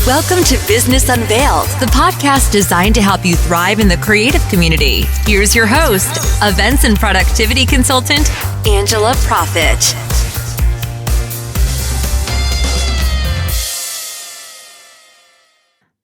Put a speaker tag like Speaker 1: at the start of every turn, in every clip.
Speaker 1: Welcome to Business Unveiled, the podcast designed to help you thrive in the creative community. Here's your host, events and productivity consultant, Angela Profit.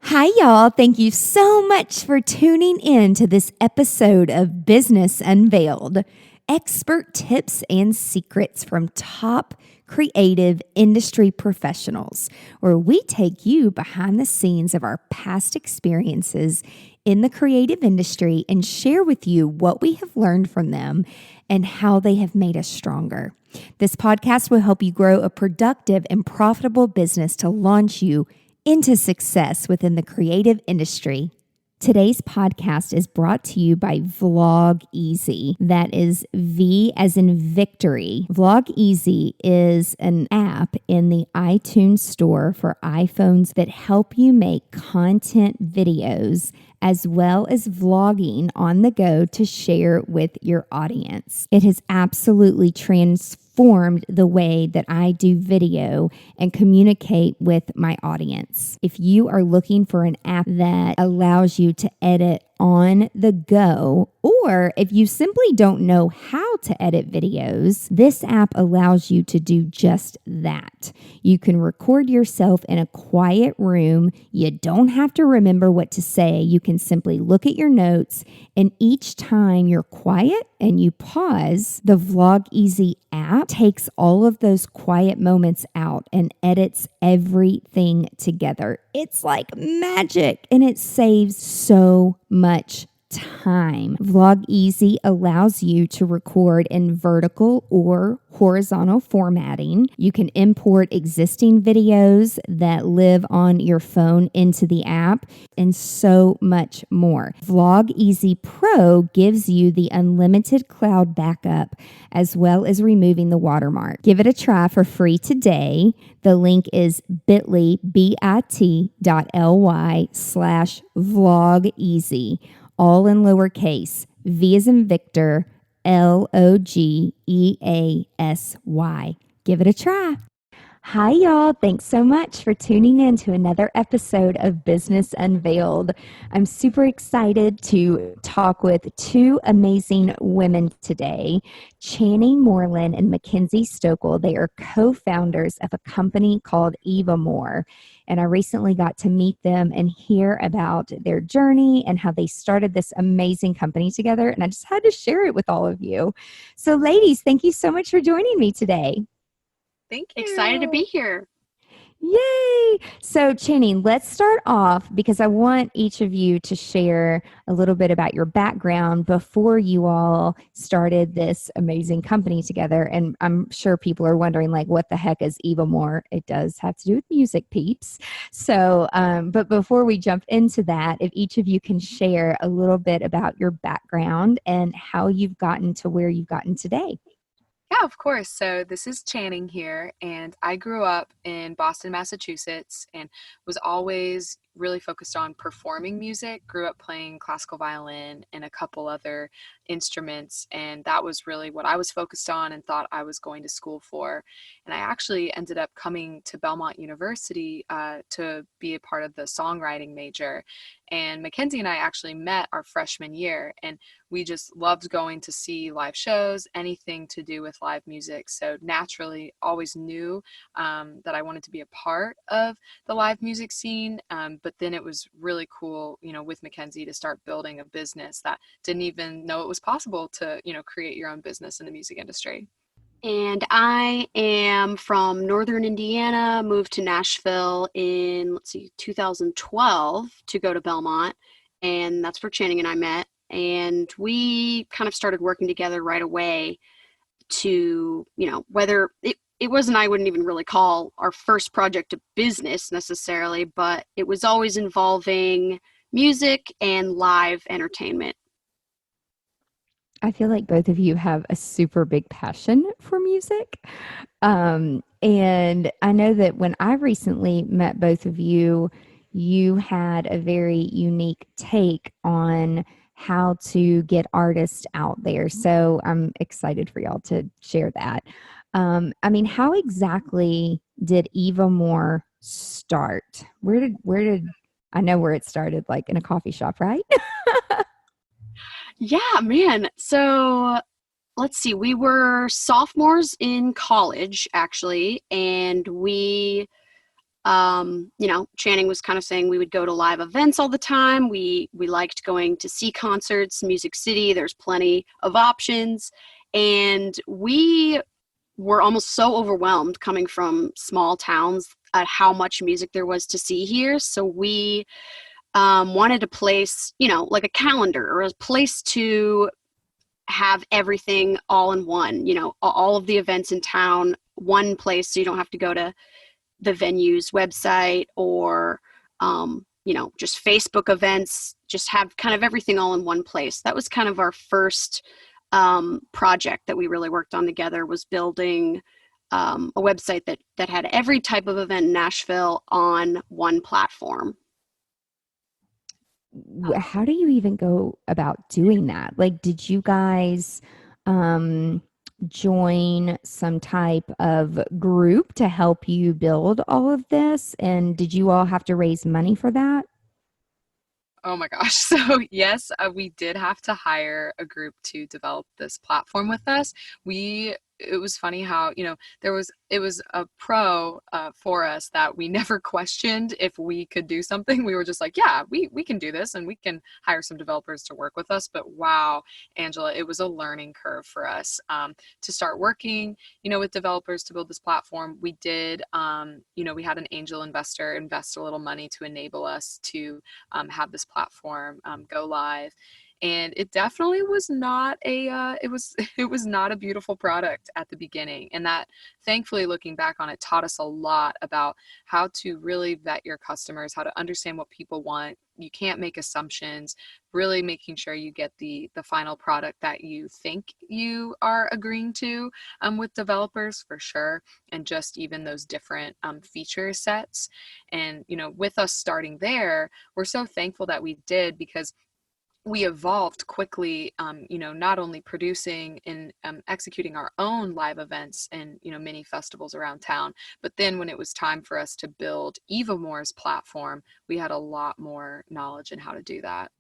Speaker 2: Hi, y'all. Thank you so much for tuning in to this episode of Business Unveiled. Expert tips and secrets from top creative industry professionals, where we take you behind the scenes of our past experiences in the creative industry and share with you what we have learned from them and how they have made us stronger. This podcast will help you grow a productive and profitable business to launch you into success within the creative industry. Today's podcast is brought to you by Vlogeasy. That is V as in victory. Vlogeasy is an app in the iTunes store for iPhones that help you make content videos as well as vlogging on the go to share with your audience. It has absolutely transformed the way that I do video and communicate with my audience. If you are looking for an app that allows you to edit on the go, or if you simply don't know how to edit videos, this app allows you to do just that. You can record yourself in a quiet room. You don't have to remember what to say. You can simply look at your notes, and each time you're quiet and you pause, the Vlogeasy app takes all of those quiet moments out and edits everything together. It's like magic, and it saves so much time. Vlogeasy allows you to record in vertical or horizontal formatting. You can import existing videos that live on your phone into the app, and so much more. Vlogeasy Pro gives you the unlimited cloud backup as well as removing the watermark. Give it a try for free today. The link is bit.ly/vlogeasy. All in lowercase, V as in Victor, Logeasy. Give it a try. Hi, y'all. Thanks so much for tuning in to another episode of Business Unveiled. I'm super excited to talk with two amazing women today, Channing Moreland and Makenzie Stokel. They are co-founders of a company called Eva More. And I recently got to meet them and hear about their journey and how they started this amazing company together. And I just had to share it with all of you. So ladies, thank you so much for joining me today.
Speaker 3: Thank you. Excited to be here.
Speaker 2: Yay! So Channing, let's start off because I want each of you to share a little bit about your background before you all started this amazing company together. And I'm sure people are wondering, like, what the heck is Eva More? It does have to do with music, peeps. So, but before we jump into that, if each of you can share a little bit about your background and how you've gotten to where you've gotten today.
Speaker 3: Yeah, of course. So this is Channing here, and I grew up in Boston, Massachusetts, and was always really focused on performing music. Grew up playing classical violin and a couple other instruments, and that was really what I was focused on and thought I was going to school for. And I actually ended up coming to Belmont University to be a part of the songwriting major. And Makenzie and I actually met our freshman year, and we just loved going to see live shows, anything to do with live music. So naturally always knew that I wanted to be a part of the live music scene. But then it was really cool, with Makenzie to start building a business that didn't even know it was possible to, create your own business in the music industry.
Speaker 4: And I am from Northern Indiana, moved to Nashville in, 2012 to go to Belmont. And that's where Channing and I met. And we kind of started working together right away to, whether it wasn't, I wouldn't even really call our first project a business necessarily, but it was always involving music and live entertainment.
Speaker 2: I feel like both of you have a super big passion for music. And I know that when I recently met both of you, you had a very unique take on how to get artists out there. So I'm excited for y'all to share that. How exactly did Eva More start? Where did I know where it started, like in a coffee shop, right?
Speaker 4: Yeah, man. So let's see. We were sophomores in college, actually, and Channing was kind of saying we would go to live events all the time. We liked going to see concerts, Music City. There's plenty of options, and we were almost so overwhelmed coming from small towns at how much music there was to see here. So we wanted a place, like a calendar or a place to have everything all in one, all of the events in town, one place, so you don't have to go to the venue's website or, just Facebook events, just have kind of everything all in one place. That was kind of our first project that we really worked on together, was building a website that had every type of event in Nashville on one platform.
Speaker 2: How do you even go about doing that? Like, did you guys join some type of group to help you build all of this? And did you all have to raise money for that?
Speaker 3: Oh my gosh. So, yes, we did have to hire a group to develop this platform with us. It was funny how, it was a pro for us that we never questioned if we could do something. We were just like, yeah, we can do this and we can hire some developers to work with us. But wow, Angela, it was a learning curve for us to start working, with developers to build this platform. We did, we had an angel investor invest a little money to enable us to have this platform go live. And it definitely was not it was not a beautiful product at the beginning. And that, thankfully, looking back on it, taught us a lot about how to really vet your customers, how to understand what people want. You can't make assumptions, really making sure you get the final product that you think you are agreeing to with developers, for sure. And just even those different feature sets. And, with us starting there, we're so thankful that we did, because we evolved quickly, not only producing and executing our own live events and, mini festivals around town, but then when it was time for us to build Eva Moore's platform, we had a lot more knowledge in how to do that.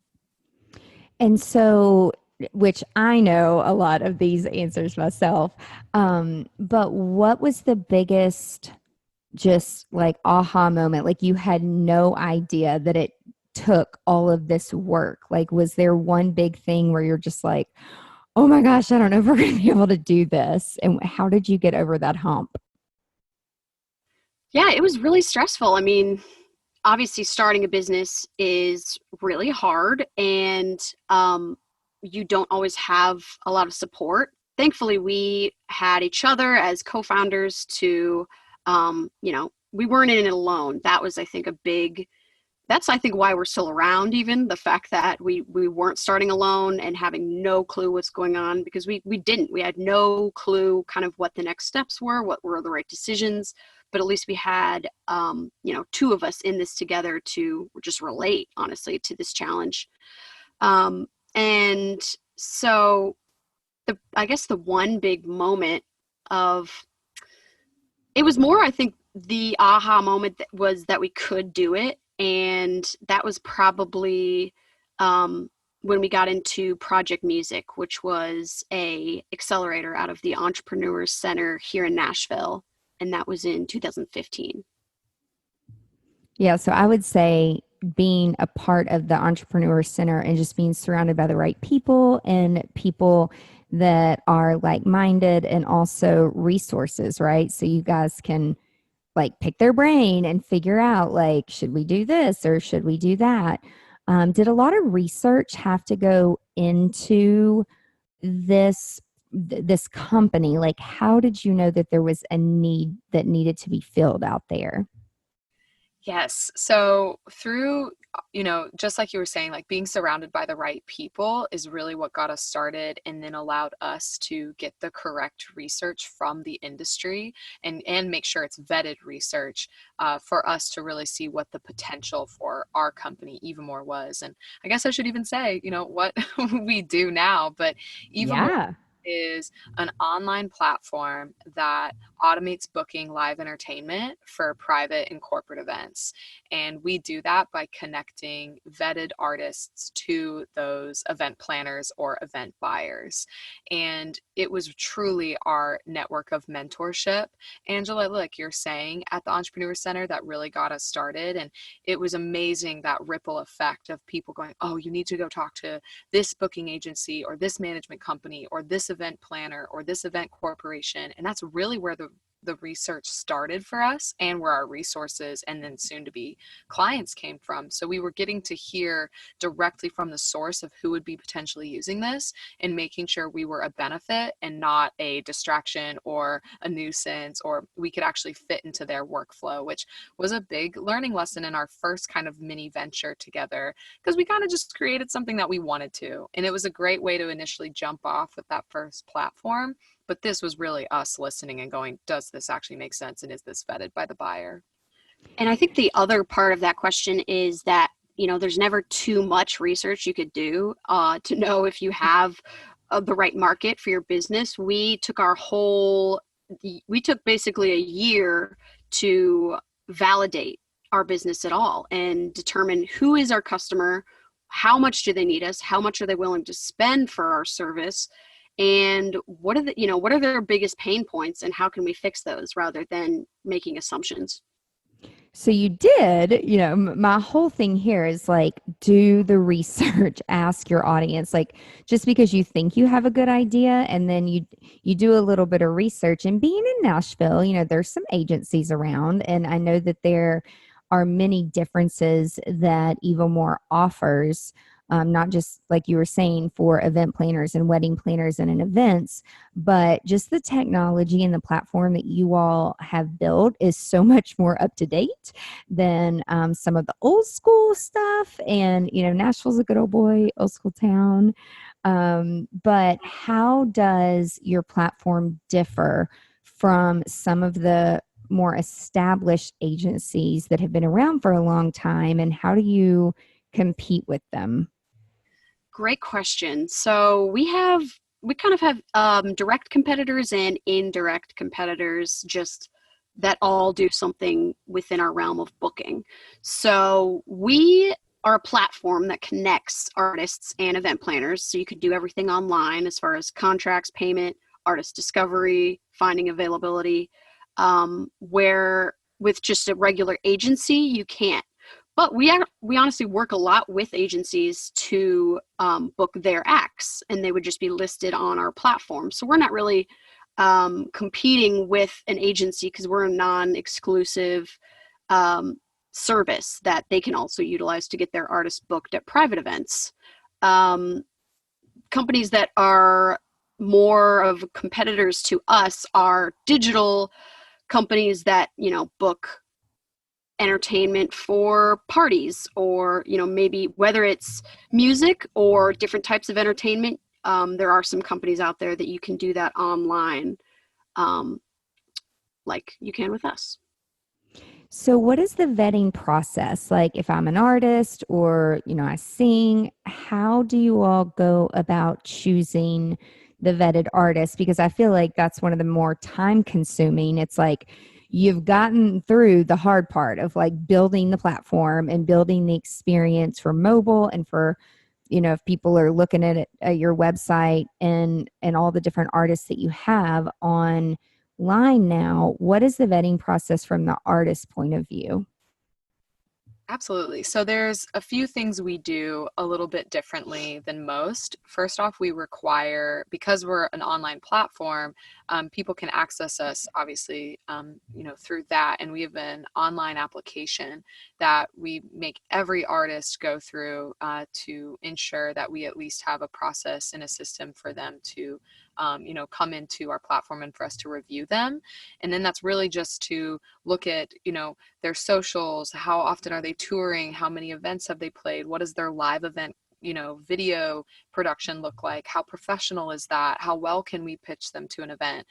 Speaker 2: And so, which I know a lot of these answers myself, but what was the biggest just like aha moment? Like you had no idea that it took all of this work. Like, was there one big thing where you're just like, oh my gosh, I don't know if we're going to be able to do this? And how did you get over that hump?
Speaker 4: Yeah, it was really stressful. I mean, obviously starting a business is really hard, and you don't always have a lot of support. Thankfully, we had each other as co-founders to, we weren't in it alone. That was, I think, that's, I think, why we're still around, even the fact that we weren't starting alone and having no clue what's going on, because we had no clue kind of what the next steps were, what were the right decisions. But at least we had, two of us in this together to just relate, honestly, to this challenge. And so I guess the one big moment it was more, I think, the aha moment was that we could do it. And that was probably when we got into Project Music, which was a accelerator out of the Entrepreneurs Center here in Nashville. And that was in 2015.
Speaker 2: Yeah, so I would say being a part of the Entrepreneur Center and just being surrounded by the right people and people that are like-minded, and also resources, right? So you guys can like pick their brain and figure out, like, should we do this or should we do that? Did a lot of research have to go into this company? Like, how did you know that there was a need that needed to be filled out there?
Speaker 3: Yes. So through, just like you were saying, like being surrounded by the right people is really what got us started, and then allowed us to get the correct research from the industry, and make sure it's vetted research for us to really see what the potential for our company Even was. And I guess I should even say, what we do now, but Even
Speaker 2: Yeah.
Speaker 3: is an online platform that automates booking live entertainment for private and corporate events. And we do that by connecting vetted artists to those event planners or event buyers. And it was truly our network of mentorship, Angela, like you're saying, at the Entrepreneur Center that really got us started. And it was amazing, that ripple effect of people going, oh, you need to go talk to this booking agency or this management company or this event planner or this event corporation. And that's really where the research started for us, and where our resources and then soon to be clients came from. So we were getting to hear directly from the source of who would be potentially using this, and making sure we were a benefit and not a distraction or a nuisance, or we could actually fit into their workflow, which was a big learning lesson in our first kind of mini venture together, because we kind of just created something that we wanted to. And it was a great way to initially jump off with that first platform. But this was really us listening and going, does this actually make sense? And is this vetted by the buyer?
Speaker 4: And I think the other part of that question is that, there's never too much research you could do to know if you have the right market for your business. We took basically a year to validate our business at all and determine who is our customer, how much do they need us, how much are they willing to spend for our service, and what are their biggest pain points, and how can we fix those, rather than making assumptions.
Speaker 2: So you did, my whole thing here is like, do the research, ask your audience, like, just because you think you have a good idea and then you do a little bit of research. And being in Nashville, there's some agencies around, and I know that there are many differences that Even More offers. Not just like you were saying for event planners and wedding planners and in events, but just the technology and the platform that you all have built is so much more up to date than some of the old school stuff. And, Nashville's a good old boy, old school town. But how does your platform differ from some of the more established agencies that have been around for a long time, and how do you compete with them?
Speaker 4: Great question. So we kind of have direct competitors and indirect competitors, just that all do something within our realm of booking. So we are a platform that connects artists and event planners. So you could do everything online as far as contracts, payment, artist discovery, finding availability, where with just a regular agency, you can't. But we honestly work a lot with agencies to book their acts, and they would just be listed on our platform. So we're not really competing with an agency, because we're a non-exclusive service that they can also utilize to get their artists booked at private events. Companies that are more of competitors to us are digital companies that, book entertainment for parties, or maybe whether it's music or different types of entertainment. There are some companies out there that you can do that online, like you can with us.
Speaker 2: So what is the vetting process? Like, if I'm an artist or, I sing, how do you all go about choosing the vetted artist? Because I feel like that's one of the more time consuming. It's like, you've gotten through the hard part of like building the platform and building the experience for mobile and for, if people are looking at it, at your website and all the different artists that you have online now. What is the vetting process from the artist point of view?
Speaker 3: Absolutely. So there's a few things we do a little bit differently than most. First off, we require, because we're an online platform, people can access us obviously, through that. And we have an online application that we make every artist go through to ensure that we at least have a process and a system for them to come into our platform and for us to review them. And then that's really just to look at, their socials, how often are they touring, how many events have they played, what does their live event, video production look like, how professional is that, how well can we pitch them to an event.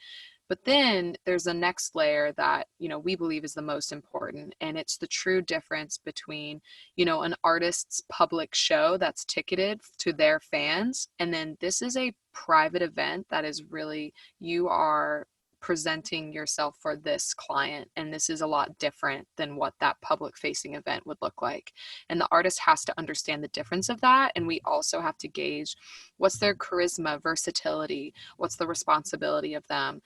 Speaker 3: But then there's a next layer that, we believe is the most important, and it's the true difference between, an artist's public show that's ticketed to their fans, and then this is a private event that is really, you are presenting yourself for this client, and this is a lot different than what that public facing event would look like. And the artist has to understand the difference of that, and we also have to gauge what's their charisma, versatility, what's the responsibility of them,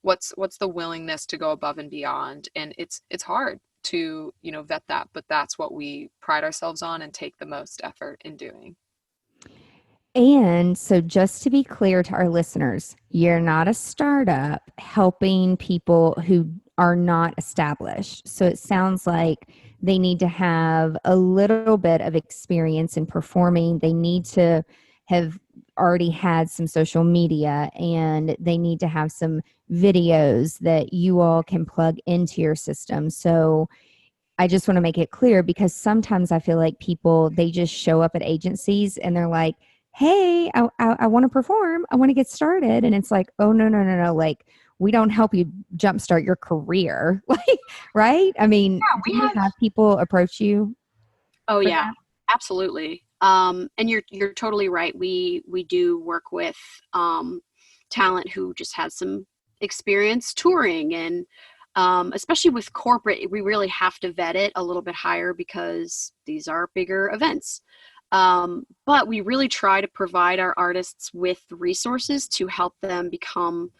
Speaker 3: what's the willingness to go above and beyond. And it's hard to vet that, but that's what we pride ourselves on and take the most effort in doing.
Speaker 2: And so, just to be clear to our listeners, you're not a startup helping people who are not established. So, it sounds like they need to have a little bit of experience in performing. They need to have already had some social media, and they need to have some videos that you all can plug into your system. So, I just want to make it clear, because sometimes I feel like people, they just show up at agencies and they're like, hey, I want to perform. I want to get started. And it's like, oh, no. Like, we don't help you jumpstart your career. Like, right? I mean, do you have people approach you?
Speaker 4: Oh, yeah, absolutely. And you're totally right. We do work with talent who just has some experience touring, and especially with corporate, we really have to vet it a little bit higher because these are bigger events. But we really try to provide our artists with resources to help them become,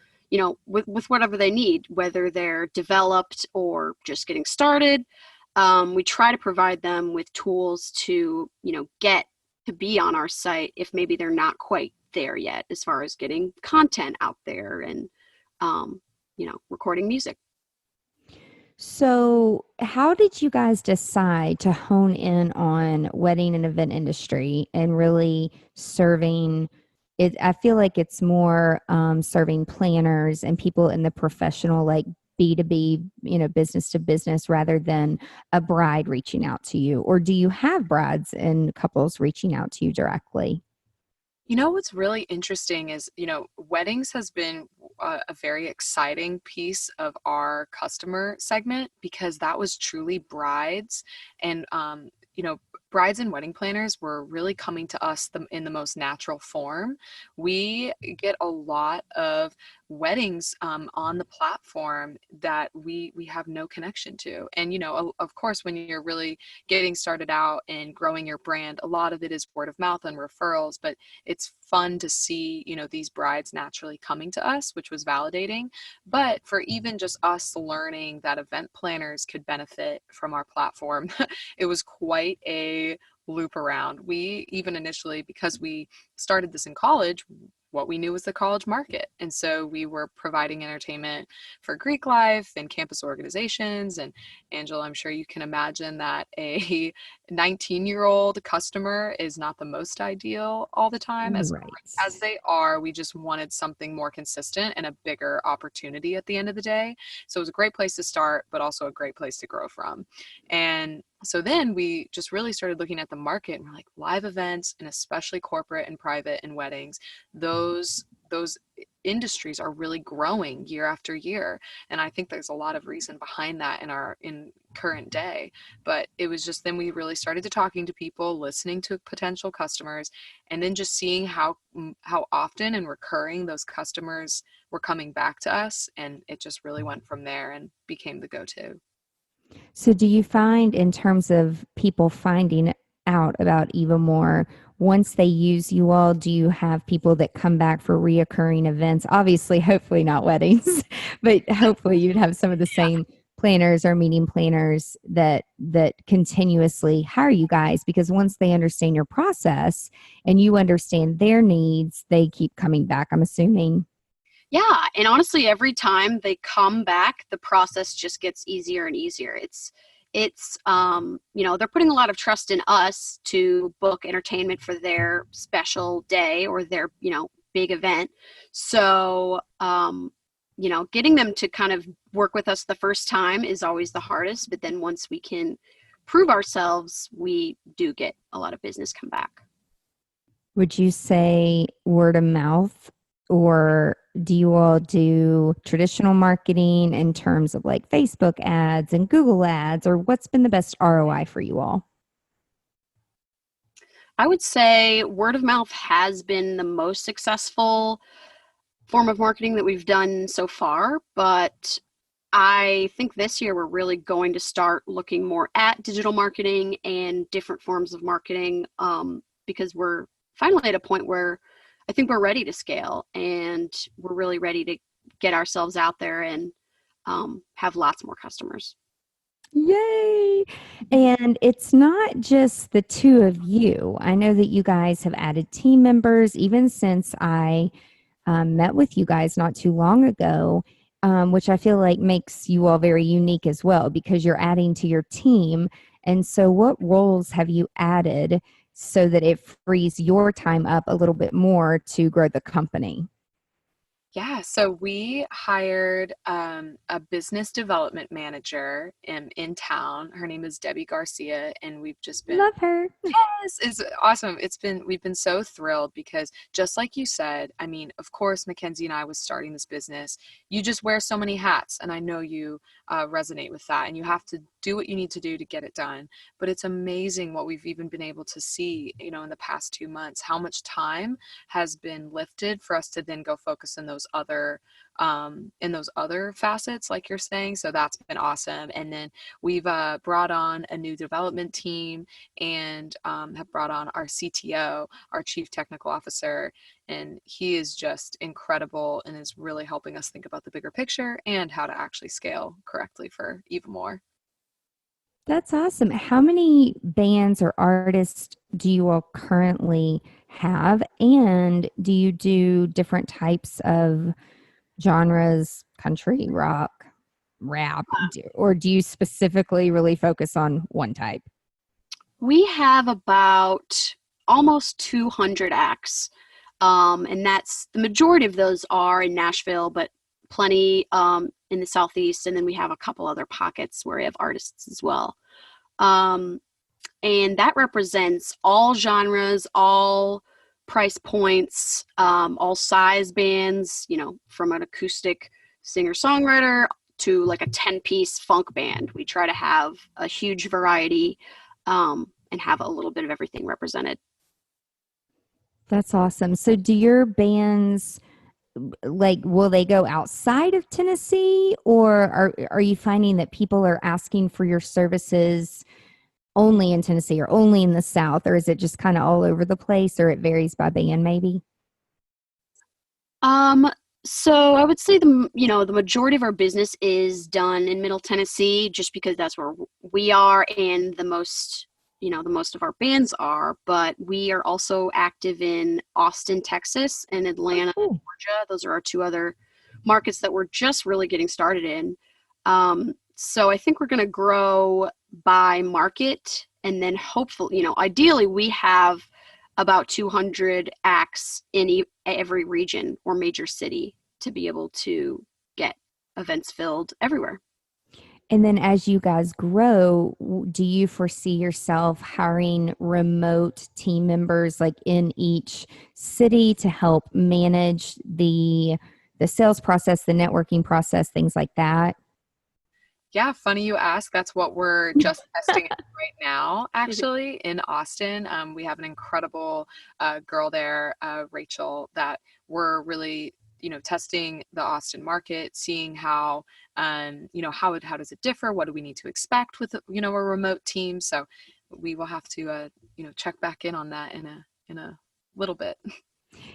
Speaker 4: with whatever they need, whether they're developed or just getting started. We try to provide them with tools to, get to be on our site if maybe they're not quite there yet, as far as getting content out there and, recording music.
Speaker 2: So, how did you guys decide to hone in on wedding and event industry and really serving it? I feel like it's more serving planners and people in the professional, like B2B, business to business, rather than a bride reaching out to you. Or do you have brides and couples reaching out to you directly?
Speaker 3: What's really interesting is, weddings has been a very exciting piece of our customer segment, because that was truly brides. And, brides and wedding planners were really coming to us in the most natural form. We get a lot of weddings on the platform that we have no connection to. And, of course, when you're really getting started out and growing your brand, a lot of it is word of mouth and referrals, but it's fun to see, these brides naturally coming to us, which was validating. But for even just us learning that event planners could benefit from our platform, it was quite a loop around. We even initially, because we started this in college, what we knew was the college market. And so we were providing entertainment for Greek life and campus organizations. And Angela, I'm sure you can imagine that a 19-year-old customer is not the most ideal all the time. As
Speaker 2: Right.
Speaker 3: great as they are, we just wanted something more consistent and a bigger opportunity at the end of the day. So it was a great place to start, but also a great place to grow from. And so then we just really started looking at the market, and we're like, live events, and especially corporate and private and weddings, those industries are really growing year after year. And I think there's a lot of reason behind that in current day. But it was just, then we really started to talking to people, listening to potential customers, and then just seeing how often and recurring those customers were coming back to us. And it just really went from there and became the go-to.
Speaker 2: So, do you find, in terms of people finding out about Eva More, once they use you all, do you have people that come back for reoccurring events? Obviously, hopefully not weddings, but hopefully you'd have some of the same planners or meeting planners that continuously hire you guys, because once they understand your process and you understand their needs, they keep coming back, I'm assuming.
Speaker 4: Yeah, and honestly, every time they come back, the process just gets easier and easier. It's they're putting a lot of trust in us to book entertainment for their special day or their, big event. So, getting them to kind of work with us the first time is always the hardest. But then once we can prove ourselves, we do get a lot of business come back.
Speaker 2: Would you say word of mouth or do you all do traditional marketing in terms of like Facebook ads and Google ads, or what's been the best ROI for you all?
Speaker 4: I would say word of mouth has been the most successful form of marketing that we've done so far, but I think this year we're really going to start looking more at digital marketing and different forms of marketing, because we're finally at a point where I think we're ready to scale and we're really ready to get ourselves out there and have lots more customers.
Speaker 2: Yay! And it's not just the two of you. I know that you guys have added team members even since I met with you guys not too long ago, which I feel like makes you all very unique as well because you're adding to your team. And so, what roles have you added so that it frees your time up a little bit more to grow the company?
Speaker 3: Yeah, so we hired a business development manager in town. Her name is Debbie Garcia, and we've just been
Speaker 2: Love her.
Speaker 3: Yes, it's awesome. We've been so thrilled because just like you said, I mean, of course, Mackenzie and I was starting this business. You just wear so many hats, and I know you resonate with that, and you have to do what you need to do to get it done. But it's amazing what we've even been able to see, in the past 2 months, how much time has been lifted for us to then go focus on in those other facets, like you're saying. So that's been awesome. And then we've brought on a new development team and have brought on our CTO, our Chief Technical Officer, and he is just incredible and is really helping us think about the bigger picture and how to actually scale correctly for even more.
Speaker 2: That's awesome. How many bands or artists do you all currently have? And do you do different types of genres, country, rock, rap, or do you specifically really focus on one type?
Speaker 4: We have about almost 200 acts, and that's the majority of those are in Nashville, but plenty in the Southeast, and then we have a couple other pockets where we have artists as well. Um, and that represents all genres, all price points, all size bands, from an acoustic singer-songwriter to like a 10-piece funk band. We try to have a huge variety, and have a little bit of everything represented.
Speaker 2: That's awesome. So do your bands, like, will they go outside of Tennessee, or are you finding that people are asking for your services only in Tennessee or only in the South, or is it just kind of all over the place, or it varies by band maybe?
Speaker 4: So I would say the majority of our business is done in Middle Tennessee, just because that's where we are and the most of our bands are. But we are also active in Austin, Texas, and Atlanta, Georgia. Those are our two other markets that we're just really getting started in. So I think we're going to grow by market, and then hopefully, ideally we have about 200 acts in every region or major city to be able to get events filled everywhere.
Speaker 2: And then as you guys grow, do you foresee yourself hiring remote team members like in each city to help manage the sales process, the networking process, things like that?
Speaker 3: Yeah, funny you ask. That's what we're just testing out right now, actually, in Austin. We have an incredible girl there, Rachel, that we're really, testing the Austin market, seeing how, how does it differ? What do we need to expect with, a remote team? So we will have to, check back in on that in a little bit.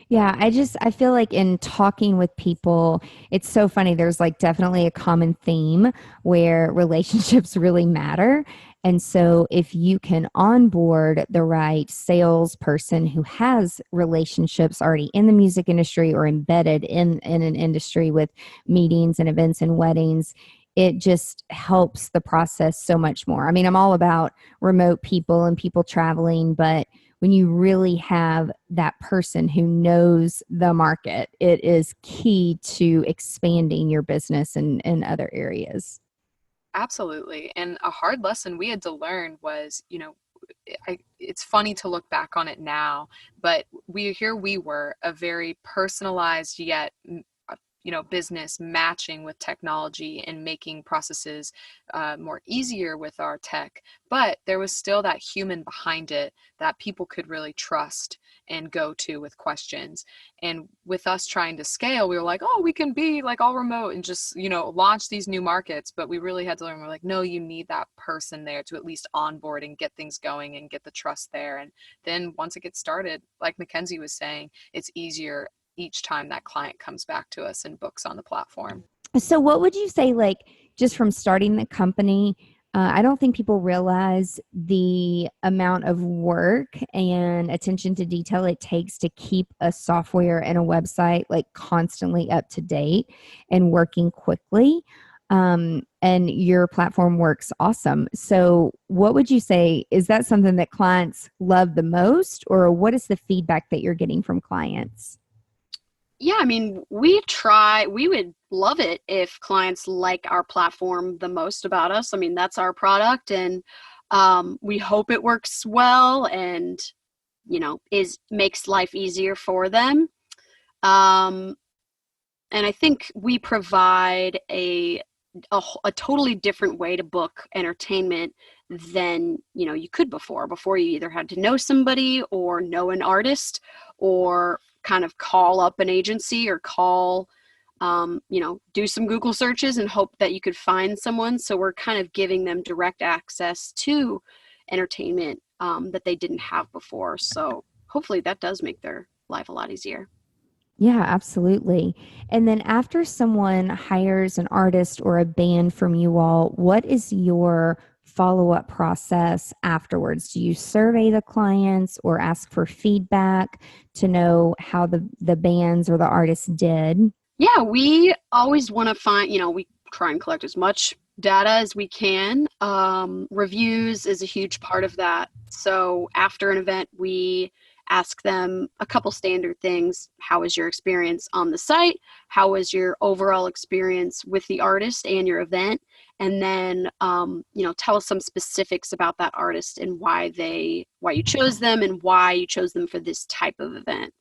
Speaker 2: Yeah, I feel like in talking with people, it's so funny. There's like definitely a common theme where relationships really matter. And so if you can onboard the right salesperson who has relationships already in the music industry or embedded in an industry with meetings and events and weddings, it just helps the process so much more. I mean, I'm all about remote people and people traveling, but when you really have that person who knows the market, it is key to expanding your business in other areas.
Speaker 3: Absolutely. And a hard lesson we had to learn was, it's funny to look back on it now, but we were a very personalized yet business matching with technology and making processes more easier with our tech, but there was still that human behind it that people could really trust and go to with questions. And with us trying to scale, we were like, oh, we can be like all remote and just, launch these new markets. But we really had to learn, we're like, no, you need that person there to at least onboard and get things going and get the trust there. And then once it gets started, like Makenzie was saying, it's easier each time that client comes back to us and books on the platform.
Speaker 2: So what would you say, like, just from starting the company, I don't think people realize the amount of work and attention to detail it takes to keep a software and a website like constantly up to date and working quickly. And your platform works awesome. So what would you say, is that something that clients love the most, or what is the feedback that you're getting from clients?
Speaker 4: Yeah, I mean, we would love it if clients like our platform the most about us. I mean, that's our product, and we hope it works well and, makes life easier for them. And I think we provide a totally different way to book entertainment than, you could before. Before, you either had to know somebody or know an artist or kind of call up an agency or call, do some Google searches and hope that you could find someone. So we're kind of giving them direct access to entertainment that they didn't have before. So hopefully that does make their life a lot easier.
Speaker 2: Yeah, absolutely. And then after someone hires an artist or a band from you all, what is your follow-up process afterwards? Do you survey the clients or ask for feedback to know how the bands or the artists did?
Speaker 4: Yeah, we always want to find, we try and collect as much data as we can. Reviews is a huge part of that. So after an event, we ask them a couple standard things. How was your experience on the site? How was your overall experience with the artist and your event? And then, tell us some specifics about that artist and why you chose them and why you chose them for this type of event.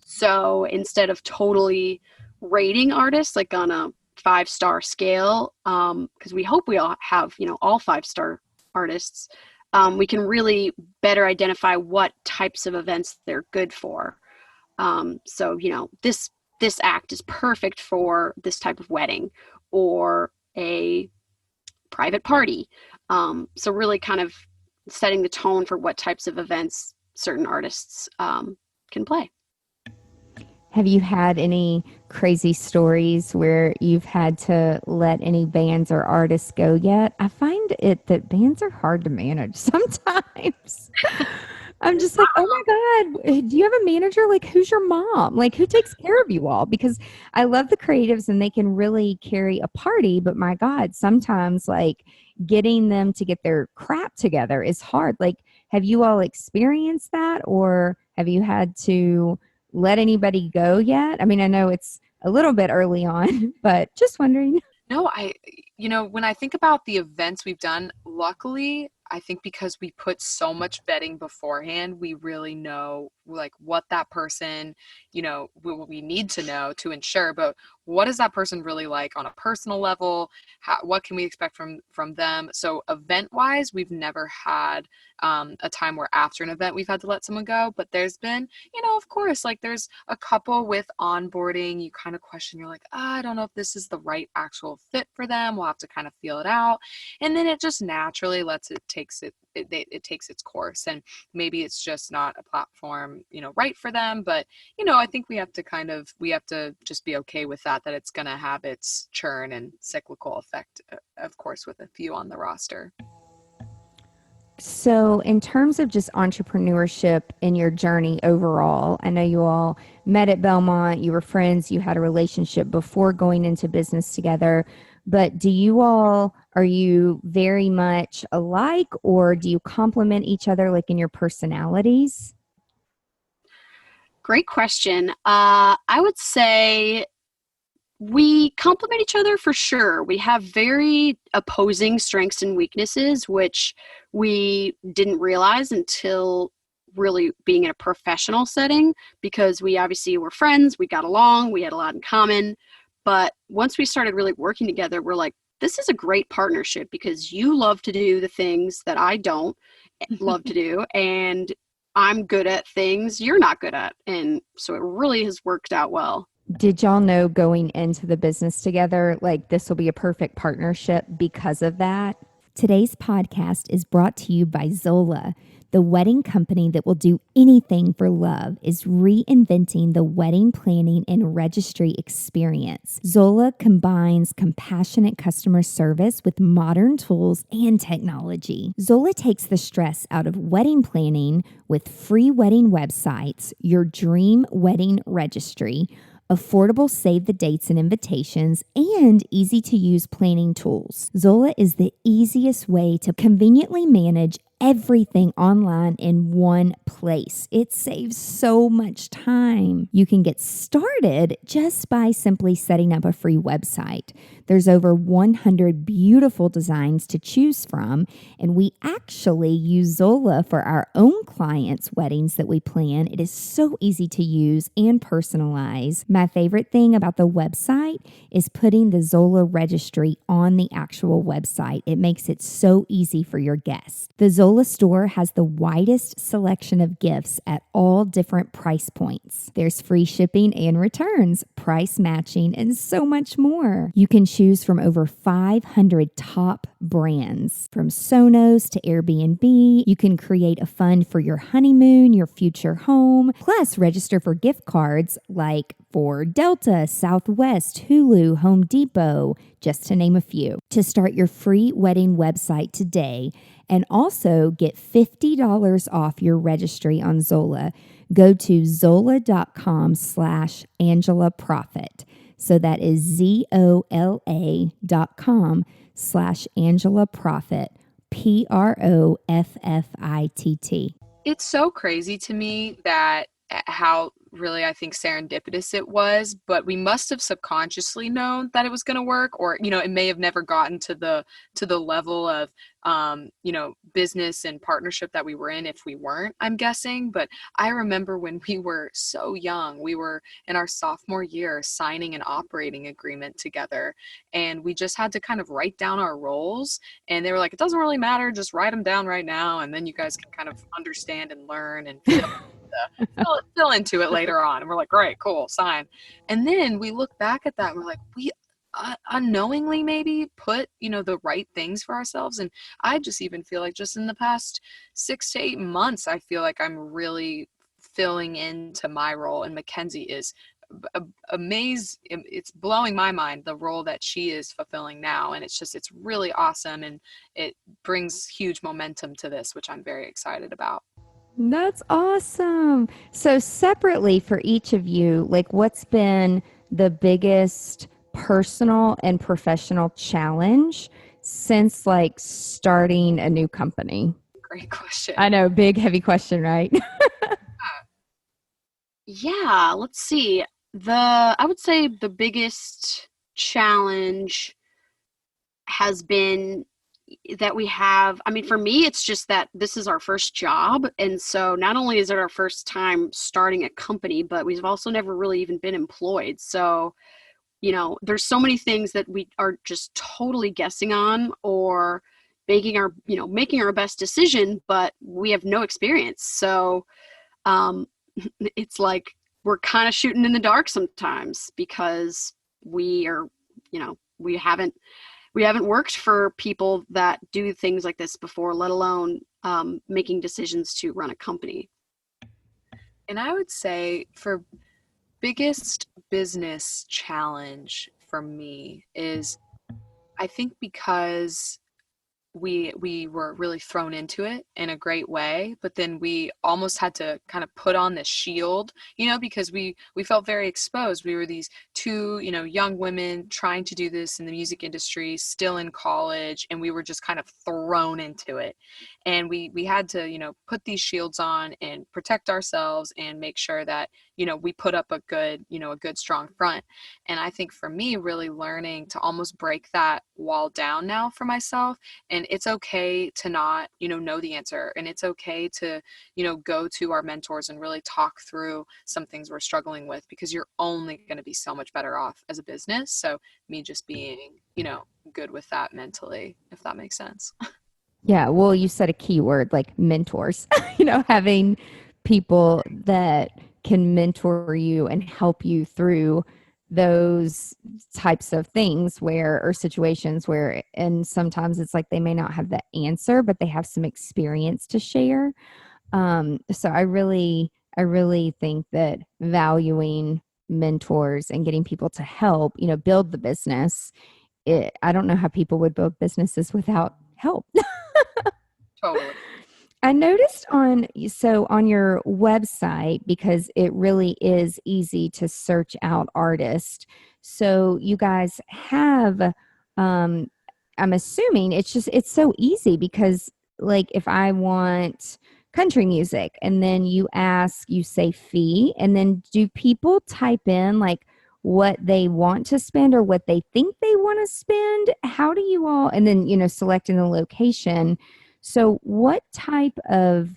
Speaker 4: So instead of totally rating artists like on a 5-star scale, because we hope we all have, all 5-star artists, we can really better identify what types of events they're good for. So, this act is perfect for this type of wedding or a private party. So really kind of setting the tone for what types of events certain artists can play.
Speaker 2: Have you had any crazy stories where you've had to let any bands or artists go yet? I find it that bands are hard to manage sometimes. I'm just like, oh my God, do you have a manager? Like, who's your mom? Like, who takes care of you all? Because I love the creatives and they can really carry a party, but my God, sometimes like getting them to get their crap together is hard. Like, have you all experienced that, or have you had to let anybody go yet? I mean, I know it's a little bit early on, but just wondering.
Speaker 3: No, when I think about the events we've done, luckily, I think because we put so much vetting beforehand, we really know like what that person, we need to know to ensure, but what is that person really like on a personal level? What can we expect from them? So event wise, we've never had a time where after an event we've had to let someone go, but there's been, of course, like there's a couple with onboarding, you kind of question, you're like, I don't know if this is the right actual fit for them. We'll have to kind of feel it out. And then it just naturally takes its course, and maybe it's just not a platform, right for them. But, I think we have to just be okay with that it's going to have its churn and cyclical effect, of course, with a few on the roster.
Speaker 2: So in terms of just entrepreneurship in your journey overall, I know you all met at Belmont, you were friends, you had a relationship before going into business together, but are you very much alike, or do you complement each other like in your personalities?
Speaker 4: Great question. I would say we complement each other for sure. We have very opposing strengths and weaknesses, which we didn't realize until really being in a professional setting, because we obviously were friends, we got along, we had a lot in common. But once we started really working together, we're like, this is a great partnership because you love to do the things that I don't love to do. And I'm good at things you're not good at. And so it really has worked out well.
Speaker 2: Did y'all know going into the business together, like this will be a perfect partnership because of that? Today's podcast is brought to you by Zola. The wedding company that will do anything for love is reinventing the wedding planning and registry experience. Zola combines compassionate customer service with modern tools and technology. Zola takes the stress out of wedding planning with free wedding websites, your dream wedding registry, affordable save the dates and invitations, and easy to use planning tools. Zola is the easiest way to conveniently manage everything online in one place. It saves so much time. You can get started just by simply setting up a free website. There's over 100 beautiful designs to choose from, and we actually use Zola for our own clients' weddings that we plan. It is so easy to use and personalize. My favorite thing about the website is putting the Zola registry on the actual website. It makes it so easy for your guests. The Zola store has the widest selection of gifts at all different price points. There's free shipping and returns, price matching, and so much more. You can choose from over 500 top brands, from Sonos to Airbnb. You can create a fund for your honeymoon, your future home, plus register for gift cards like for Delta, Southwest, Hulu, Home Depot, just to name a few. To start your free wedding website today and also get $50 off your registry on Zola, go to zola.com/Angela Profit. So that is ZOLA.com/Angela Profit, PROFFITT.
Speaker 3: It's so crazy to me that how really I think serendipitous it was, but we must have subconsciously known that it was going to work, or it may have never gotten to the level of business and partnership that we were in if we weren't, I'm guessing. But I remember when we were so young, we were in our sophomore year signing an operating agreement together, and we just had to kind of write down our roles, and they were like, it doesn't really matter, just write them down right now, and then you guys can kind of understand and learn and fill into it later on. And we're like, great, cool, sign. And then we look back at that and we're like, we unknowingly maybe put the right things for ourselves. And I just even feel like just in the past 6 to 8 months, I feel like I'm really filling into my role, and Makenzie is amazed. It's blowing my mind, the role that she is fulfilling now, and it's really awesome, and it brings huge momentum to this, which I'm very excited about.
Speaker 2: That's awesome. So separately for each of you, like what's been the biggest personal and professional challenge since like starting a new company?
Speaker 3: Great question.
Speaker 2: I know, big, heavy question, right?
Speaker 4: Yeah, let's see. I would say the biggest challenge has been that we have, for me, it's just that this is our first job. And so not only is it our first time starting a company, but we've also never really even been employed. So, there's so many things that we are just totally guessing on or making our best decision, but we have no experience. So it's like we're kind of shooting in the dark sometimes because we are, we haven't worked for people that do things like this before, let alone making decisions to run a company.
Speaker 3: And I would say for biggest business challenge for me is, I think because we were really thrown into it in a great way, but then we almost had to kind of put on this shield, because we felt very exposed. We were these two, young women trying to do this in the music industry, still in college, and we were just kind of thrown into it. And we had to, put these shields on and protect ourselves and make sure that, we put up a good, a good strong front. And I think for me, really learning to almost break that wall down now for myself. And it's okay to not, know the answer. And it's okay to, go to our mentors and really talk through some things we're struggling with, because you're only going to be so much better off as a business. So me just being, good with that mentally, if that makes sense.
Speaker 2: Yeah, well, you said a key word like mentors, having people that can mentor you and help you through those types of things or situations where, and sometimes it's like they may not have the answer, but they have some experience to share. So I really think that valuing mentors and getting people to help, build the business. I don't know how people would build businesses without help.
Speaker 3: Totally.
Speaker 2: I noticed on your website, because it really is easy to search out artists. So you guys have, I'm assuming it's so easy because like if I want country music and then you say fee, and then do people type in like what they want to spend or what they think they want to spend? How do you all, and then, selecting the location. So what type of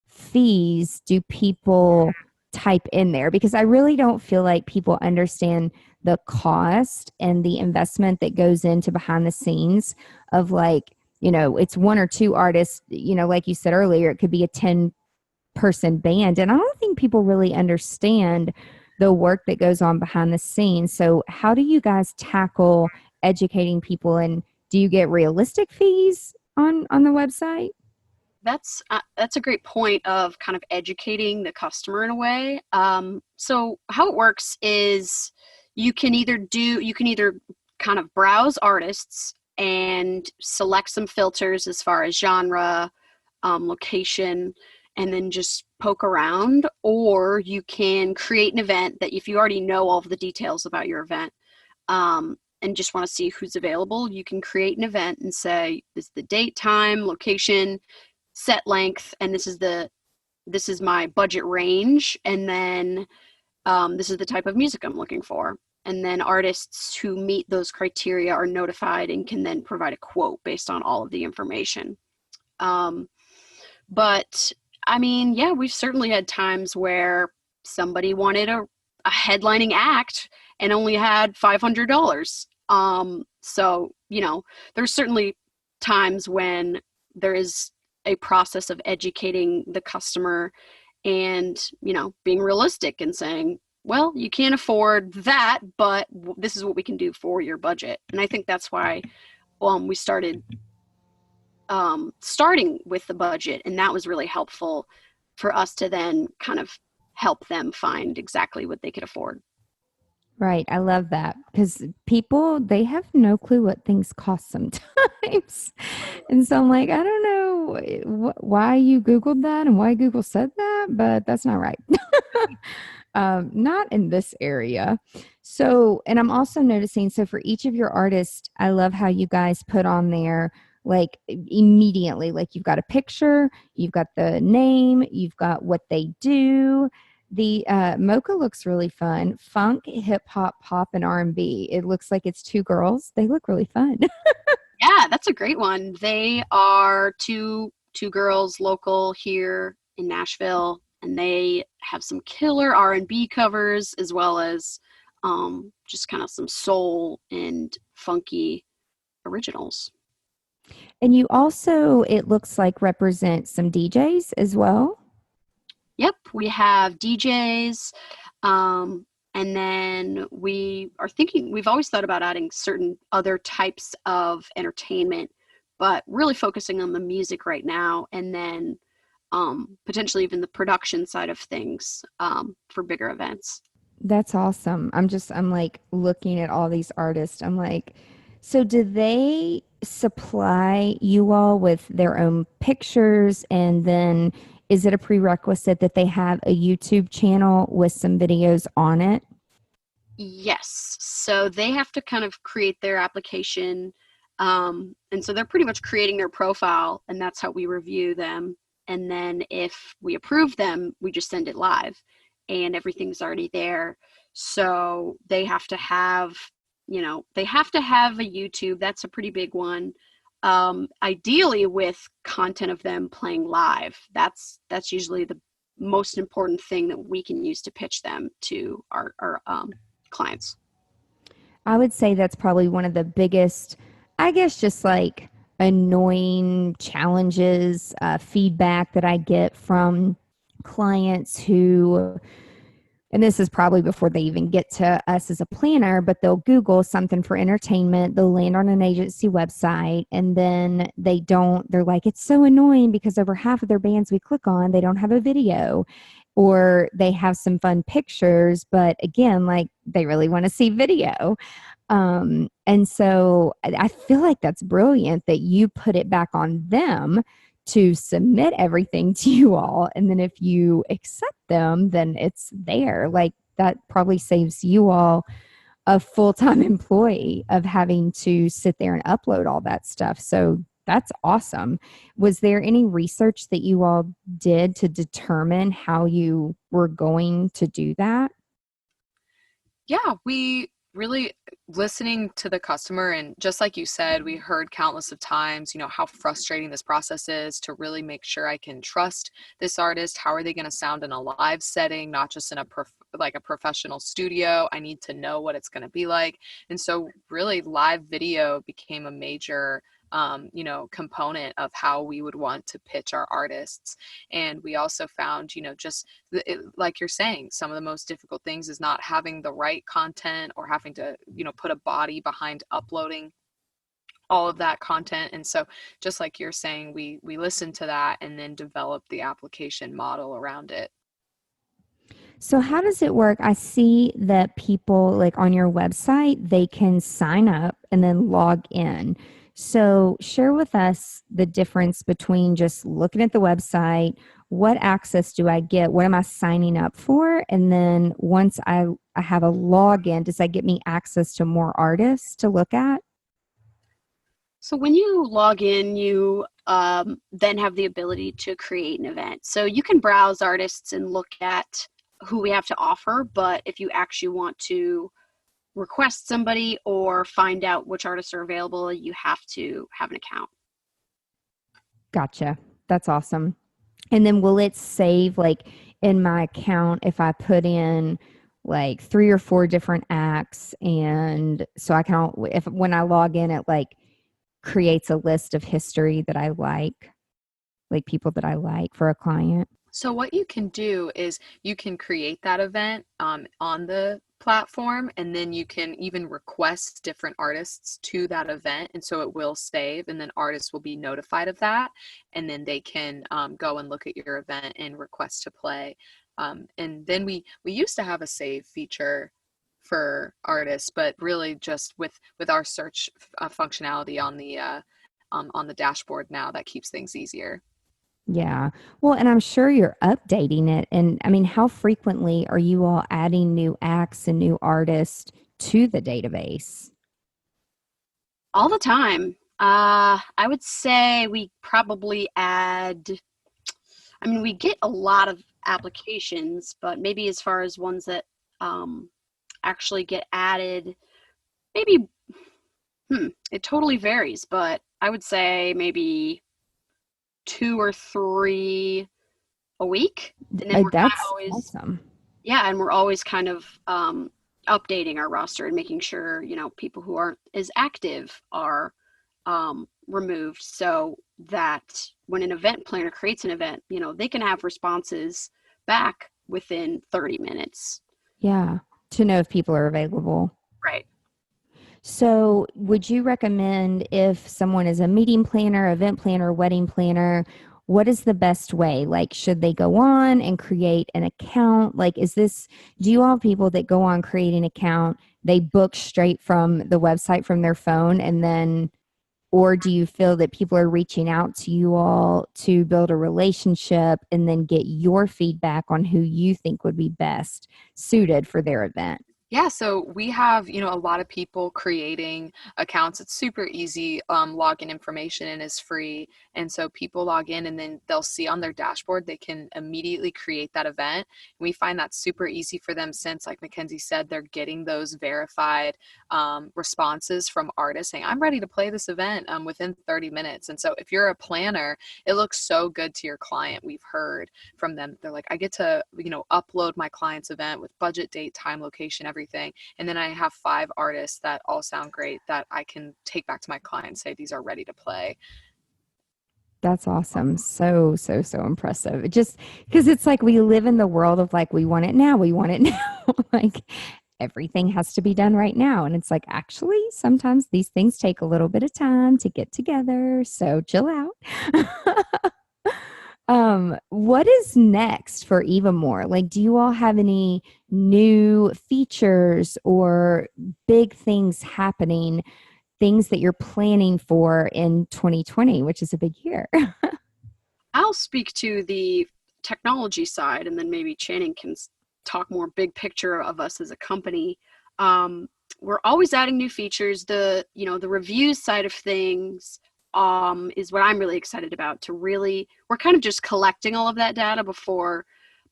Speaker 2: fees do people type in there? Because I really don't feel like people understand the cost and the investment that goes into behind the scenes of like, it's one or two artists, like you said earlier, it could be a 10-person band. And I don't think people really understand the work that goes on behind the scenes. So how do you guys tackle educating people, and do you get realistic fees on the website?
Speaker 4: That's a great point of kind of educating the customer in a way. So how it works is you can either kind of browse artists and select some filters as far as genre, location, and then just poke around, or you can create an event that if you already know all of the details about your event, and just want to see who's available, you can create an event and say, this is the date, time, location, set length, and this is my budget range, and then this is the type of music I'm looking for. And then artists who meet those criteria are notified and can then provide a quote based on all of the information. But I mean, yeah, we've certainly had times where somebody wanted a headlining act and only had $500. So, there's certainly times when there is a process of educating the customer and, being realistic and saying, well, you can't afford that, but this is what we can do for your budget. And I think that's why we started starting with the budget, and that was really helpful for us to then kind of help them find exactly what they could afford.
Speaker 2: Right. I love that, because people, they have no clue what things cost sometimes. And so I'm like, I don't know why you Googled that and why Google said that, but that's not right. Not in this area. So, and I'm also noticing, so for each of your artists, I love how you guys put on there, like immediately, like you've got a picture, you've got the name, you've got what they do. The mocha looks really fun. Funk, hip hop, pop, and R&B. It looks like it's two girls. They look really fun.
Speaker 4: Yeah, that's a great one. They are two girls local here in Nashville, and they have some killer R&B covers as well as just kind of some soul and funky originals.
Speaker 2: And you also, it looks like, represent some DJs as well.
Speaker 4: Yep, we have DJs, and then we've always thought about adding certain other types of entertainment, but really focusing on the music right now, and then potentially even the production side of things for bigger events.
Speaker 2: That's awesome. I'm like looking at all these artists. I'm like, so do they supply you all with their own pictures, and then is it a prerequisite that they have a YouTube channel with some videos on it?
Speaker 4: Yes. So they have to kind of create their application. And so they're pretty much creating their profile, and that's how we review them. And then if we approve them, we just send it live. and everything's already there. So they have to have, they have to have a YouTube. That's a pretty big one. Ideally with content of them playing live. That's usually the most important thing that we can use to pitch them to our clients.
Speaker 2: I would say that's probably one of the biggest, I guess, just like annoying challenges, feedback that I get from clients who, and this is probably before they even get to us as a planner, but they'll Google something for entertainment. They'll land on an agency website, and then they're like, it's so annoying because over half of their bands we click on, they don't have a video, or they have some fun pictures, but again, like they really want to see video. And so I feel like that's brilliant that you put it back on them to submit everything to you all. And then if you accept them, then it's there. Like that probably saves you all a full-time employee of having to sit there and upload all that stuff. So that's awesome. Was there any research that you all did to determine how you were going to do that?
Speaker 3: Yeah, we really listening to the customer, and just like you said, we heard countless of times, how frustrating this process is to really make sure I can trust this artist. How are they going to sound in a live setting, not just in a professional studio? I need to know what it's going to be like. And so really live video became a major component of how we would want to pitch our artists. And we also found, just like you're saying, some of the most difficult things is not having the right content or having to, put a body behind uploading all of that content. And so just like you're saying, we listened to that and then developed the application model around it.
Speaker 2: So how does it work? I see that people like on your website, they can sign up and then log in. So share with us the difference between just looking at the website, what access do I get, what am I signing up for? And then once I have a login, does that get me access to more artists to look at?
Speaker 4: So when you log in, you then have the ability to create an event. So you can browse artists and look at who we have to offer, but if you actually want to request somebody or find out which artists are available, you have to have an account.
Speaker 2: Gotcha. That's awesome. And then will it save like in my account if I put in like 3 or 4 different acts, and so I can, if when I log in, it like creates a list of history that I like people that I like for a client?
Speaker 3: So what you can do is you can create that event on the platform, and then you can even request different artists to that event, and so it will save, and then artists will be notified of that, and then they can go and look at your event and request to play. And then we used to have a save feature for artists, but really just with our search functionality on the dashboard now, that keeps things easier.
Speaker 2: Yeah. Well, and I'm sure you're updating it. And I mean, how frequently are you all adding new acts and new artists to the database?
Speaker 4: All the time. I would say we probably we get a lot of applications, but maybe as far as ones that actually get added, maybe, it totally varies, but I would say maybe 2 or 3 a week. And then
Speaker 2: That's awesome.
Speaker 4: Yeah, and we're always kind of updating our roster and making sure, people who aren't as active are removed, so that when an event planner creates an event, they can have responses back within 30 minutes.
Speaker 2: Yeah, to know if people are available.
Speaker 4: Right.
Speaker 2: So would you recommend, if someone is a meeting planner, event planner, wedding planner, what is the best way? Like, should they go on and create an account? Like, do you all have people that go on, create an account, they book straight from the website from their phone, and then, or do you feel that people are reaching out to you all to build a relationship and then get your feedback on who you think would be best suited for their event?
Speaker 3: Yeah, so we have, a lot of people creating accounts. It's super easy. Login information and is free. And so people log in and then they'll see on their dashboard, they can immediately create that event. And we find that super easy for them since, like Mackenzie said, they're getting those verified responses from artists saying, I'm ready to play this event within 30 minutes. And so if you're a planner, it looks so good to your client. We've heard from them. They're like, I get to, upload my client's event with budget, date, time, location, everything. And then I have 5 artists that all sound great that I can take back to my client and say, these are ready to play.
Speaker 2: That's awesome. So, so, so impressive. Just because it's like we live in the world of like, we want it now. We want it now. Like everything has to be done right now. And it's like, actually, sometimes these things take a little bit of time to get together. So chill out. What is next for Eva More? Like, do you all have any new features or big things happening, things that you're planning for in 2020, which is a big year?
Speaker 4: I'll speak to the technology side, and then maybe Channing can talk more big picture of us as a company. We're always adding new features. The reviews side of things is what I'm really excited about. We're kind of just collecting all of that data before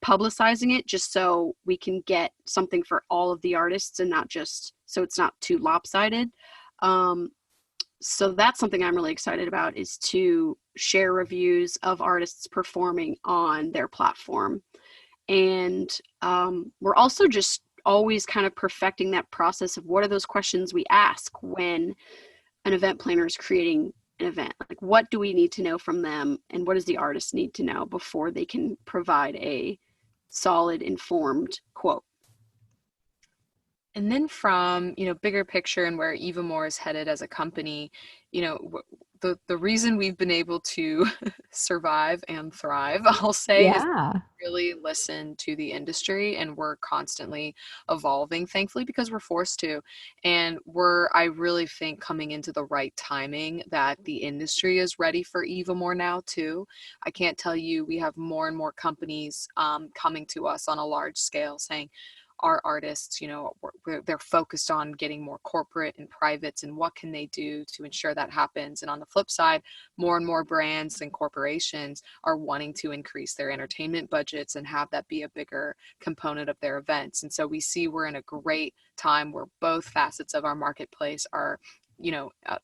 Speaker 4: publicizing it, just so we can get something for all of the artists and not just so it's not too lopsided. So that's something I'm really excited about, is to share reviews of artists performing on their platform. And we're also just always kind of perfecting that process of what are those questions we ask when an event planner is creating an event. Like, what do we need to know from them, and what does the artist need to know before they can provide a solid, informed quote?
Speaker 3: And then from, bigger picture and where Eva More is headed as a company, the reason we've been able to survive and thrive, I'll say, is really listen to the industry, and we're constantly evolving, thankfully, because we're forced to. And I really think coming into the right timing that the industry is ready for Eva More now too. I can't tell you, we have more and more companies coming to us on a large scale saying, our artists, they're focused on getting more corporate and privates, and what can they do to ensure that happens. And on the flip side, more and more brands and corporations are wanting to increase their entertainment budgets and have that be a bigger component of their events. And so we see we're in a great time where both facets of our marketplace are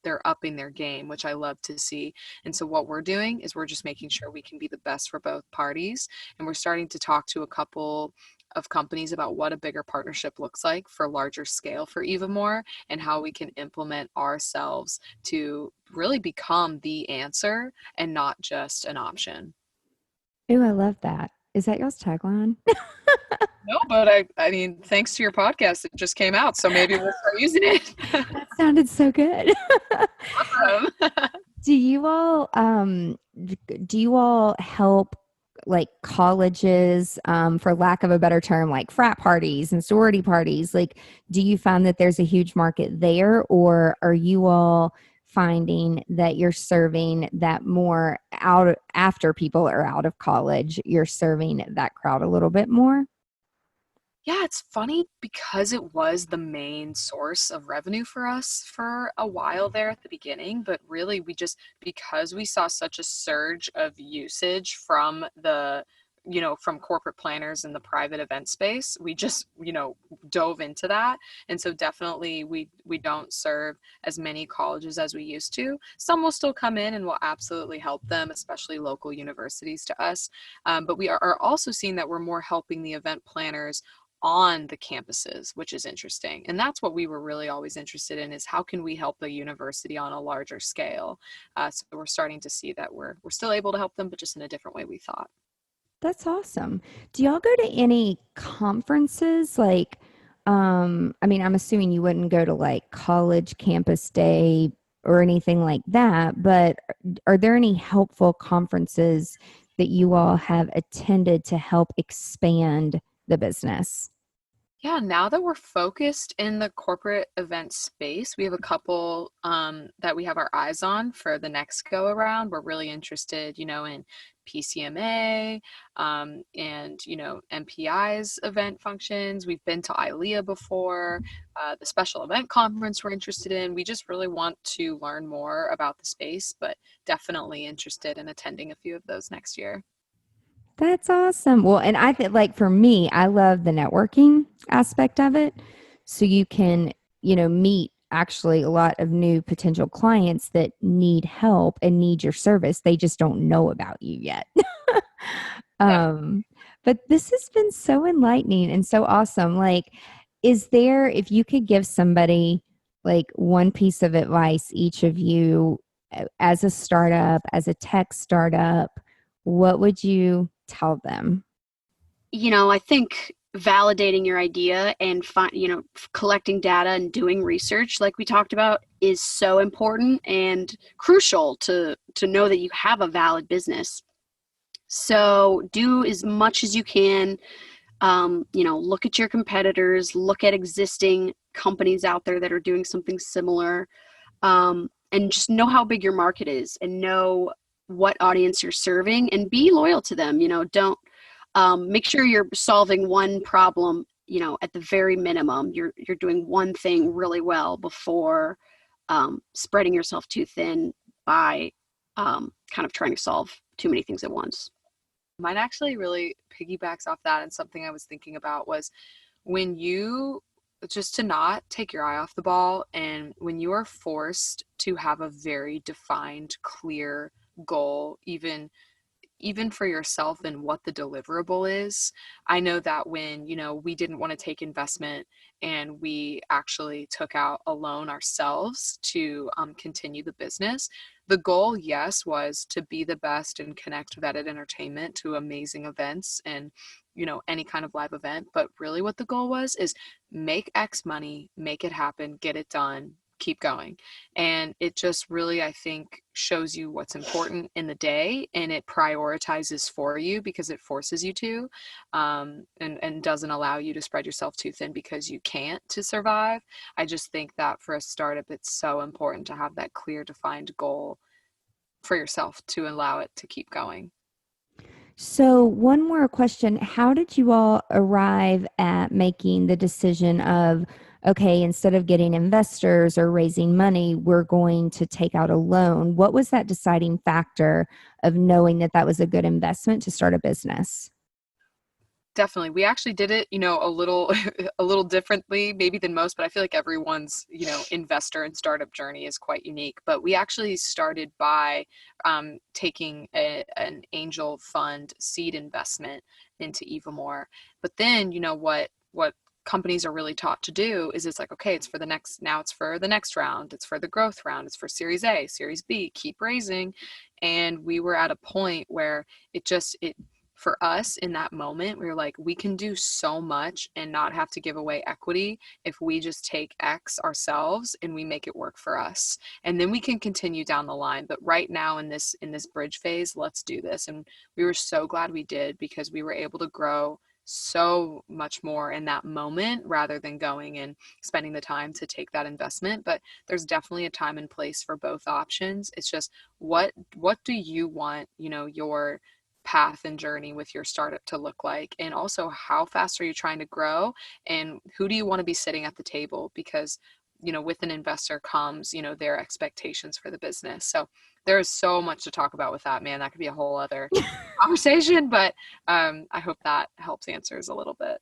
Speaker 3: they're upping their game, which I love to see. And so what we're doing is we're just making sure we can be the best for both parties. And we're starting to talk to a couple of companies about what a bigger partnership looks like for larger scale for Eva More, and how we can implement ourselves to really become the answer and not just an option.
Speaker 2: Ooh, I love that. Is that y'all's tagline?
Speaker 3: No, but I mean, thanks to your podcast, it just came out, so maybe we'll start using it.
Speaker 2: That sounded so good.
Speaker 3: Awesome.
Speaker 2: Do you all help like colleges, for lack of a better term, like frat parties and sorority parties? Like, do you find that there's a huge market there, or are you all finding that you're serving that more out after people are out of college, you're serving that crowd a little bit more?
Speaker 3: Yeah, it's funny because it was the main source of revenue for us for a while there at the beginning, but really because we saw such a surge of usage from from corporate planners in the private event space, we just, dove into that. And so definitely we don't serve as many colleges as we used to. Some will still come in and we'll absolutely help them, especially local universities to us. But we are also seeing that we're more helping the event planners on the campuses, which is interesting. And that's what we were really always interested in, is how can we help the university on a larger scale? So we're starting to see that we're still able to help them, but just in a different way we thought.
Speaker 2: That's awesome. Do y'all go to any conferences? Like, I'm assuming you wouldn't go to like college campus day or anything like that, but are there any helpful conferences that you all have attended to help expand the business?
Speaker 3: Yeah, now that we're focused in the corporate event space, we have a couple that we have our eyes on for the next go around. We're really interested, in PCMA and, MPI's event functions. We've been to ILEA before, the special event conference we're interested in. We just really want to learn more about the space, but definitely interested in attending a few of those next year.
Speaker 2: That's awesome. Well, and I think like for me, I love the networking aspect of it. So you can, meet actually a lot of new potential clients that need help and need your service. They just don't know about you yet.
Speaker 3: Yeah.
Speaker 2: um, but this has been so enlightening and so awesome. Like, is there, if you could give somebody like one piece of advice, each of you, as a startup, as a tech startup, what would you tell them?
Speaker 4: I think validating your idea and collecting data and doing research like we talked about is so important and crucial to know that you have a valid business. So do as much as you can. Look at your competitors, look at existing companies out there that are doing something similar, and just know how big your market is and know what audience you're serving and be loyal to them. Don't make sure you're solving one problem, at the very minimum. You're doing one thing really well before spreading yourself too thin by kind of trying to solve too many things at once.
Speaker 3: Mine actually really piggybacks off that, and something I was thinking about was when you just to not take your eye off the ball, and when you are forced to have a very defined, clear goal, even for yourself and what the deliverable is. I know that when, we didn't want to take investment and we actually took out a loan ourselves to continue the business, the goal, yes, was to be the best and connect vetted entertainment to amazing events and, any kind of live event. But really what the goal was is make X money, make it happen, get it done, keep going. And it just really, I think, shows you what's important in the day, and it prioritizes for you because it forces you to, and doesn't allow you to spread yourself too thin because you can't to survive. I just think that for a startup, it's so important to have that clear, defined goal for yourself to allow it to keep going.
Speaker 2: So, one more question. How did you all arrive at making the decision of, okay, instead of getting investors or raising money, we're going to take out a loan? What was that deciding factor of knowing that that was a good investment to start a business?
Speaker 3: Definitely. We actually did it, a little a little differently maybe than most, but I feel like everyone's, investor and startup journey is quite unique. But we actually started by taking an angel fund seed investment into Evamore. But then, what companies are really taught to do is it's like, okay, it's for the next, now it's for the next round, it's for the growth round, it's for Series A, Series B, keep raising. And we were at a point where it for us in that moment, we were like, we can do so much and not have to give away equity if we just take X ourselves and we make it work for us. And then we can continue down the line. But right now in this bridge phase, let's do this. And we were so glad we did, because we were able to grow so much more in that moment rather than going and spending the time to take that investment. But there's definitely a time and place for both options. It's just what do you want, your path and journey with your startup to look like, and also how fast are you trying to grow, and who do you want to be sitting at the table, because with an investor comes their expectations for the business. So there is so much to talk about with that, man. That could be a whole other conversation, but I hope that helps answers a little bit.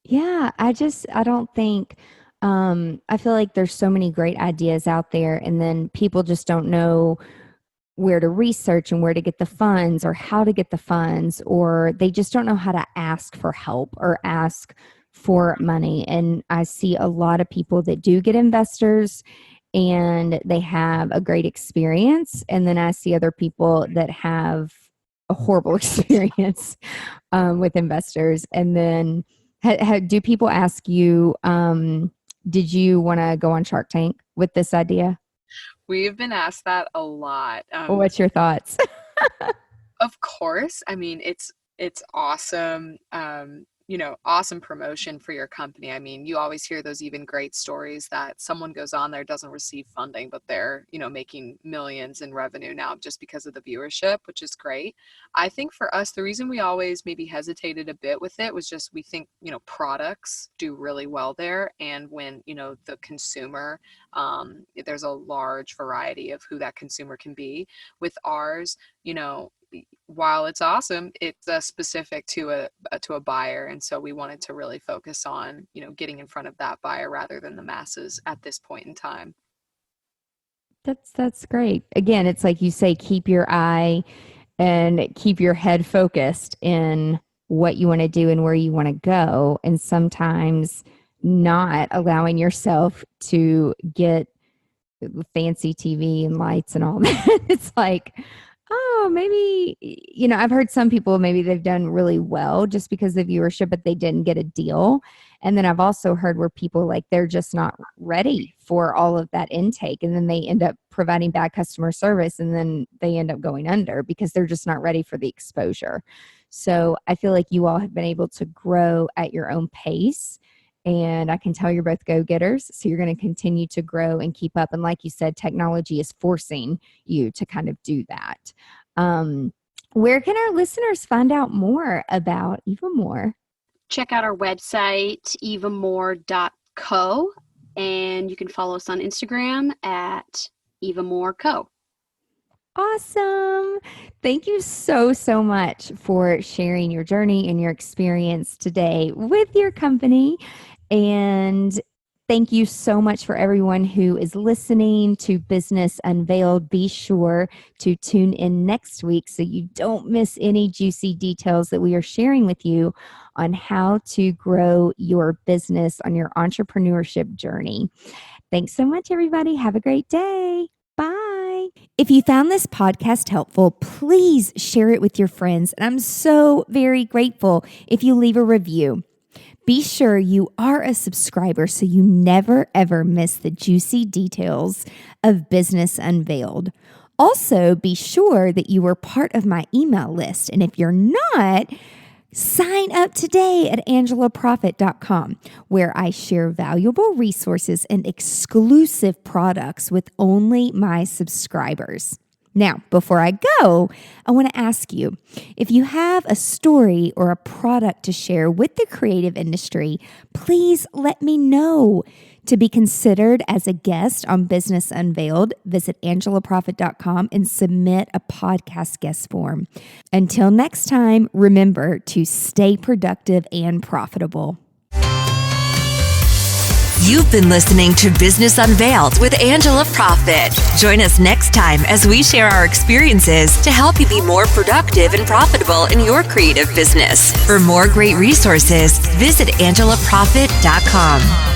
Speaker 2: Yeah, I don't think, I feel like there's so many great ideas out there, and then people just don't know where to research and where to get the funds or how to get the funds, or they just don't know how to ask for help or ask for money. And I see a lot of people that do get investors and they have a great experience. And then I see other people that have a horrible experience with investors. And then do people ask you, did you want to go on Shark Tank with this idea?
Speaker 3: We've been asked that a lot.
Speaker 2: What's your thoughts?
Speaker 3: Of course. I mean, it's awesome. awesome promotion for your company. I mean, you always hear those even great stories that someone goes on there, doesn't receive funding, but they're, making millions in revenue now just because of the viewership, which is great. I think for us, the reason we always maybe hesitated a bit with it was just we think, products do really well there. And when, the consumer, there's a large variety of who that consumer can be. With ours, while it's awesome, it's specific to a buyer. And so we wanted to really focus on, getting in front of that buyer rather than the masses at this point in time.
Speaker 2: That's great. Again, it's like you say, keep your eye and keep your head focused in what you want to do and where you want to go. And sometimes not allowing yourself to get fancy TV and lights and all that. It's like, oh, maybe, I've heard some people, maybe they've done really well just because of viewership, but they didn't get a deal. And then I've also heard where people they're just not ready for all of that intake. And then they end up providing bad customer service and then they end up going under because they're just not ready for the exposure. So I feel like you all have been able to grow at your own pace. And I can tell you're both go-getters, so you're going to continue to grow and keep up. And like you said, technology is forcing you to kind of do that. Where can our listeners find out more about Eva Moore?
Speaker 4: Check out our website, evamore.co, and you can follow us on Instagram at evamoreco.
Speaker 2: Awesome. Thank you so much for sharing your journey and your experience today with your company. And thank you so much for everyone who is listening to Business Unveiled. Be sure to tune in next week so you don't miss any juicy details that we are sharing with you on how to grow your business on your entrepreneurship journey. Thanks so much, everybody. Have a great day. Bye. If you found this podcast helpful, please share it with your friends. And I'm so very grateful if you leave a review. Be sure you are a subscriber so you never, ever miss the juicy details of Business Unveiled. Also, be sure that you are part of my email list. And if you're not, sign up today at angelaprofit.com, where I share valuable resources and exclusive products with only my subscribers. Now, before I go, I want to ask you, if you have a story or a product to share with the creative industry, please let me know. To be considered as a guest on Business Unveiled, visit angelaprofit.com and submit a podcast guest form. Until next time, remember to stay productive and profitable.
Speaker 1: You've been listening to Business Unveiled with Angela Profit. Join us next time as we share our experiences to help you be more productive and profitable in your creative business. For more great resources, visit angelaprofit.com.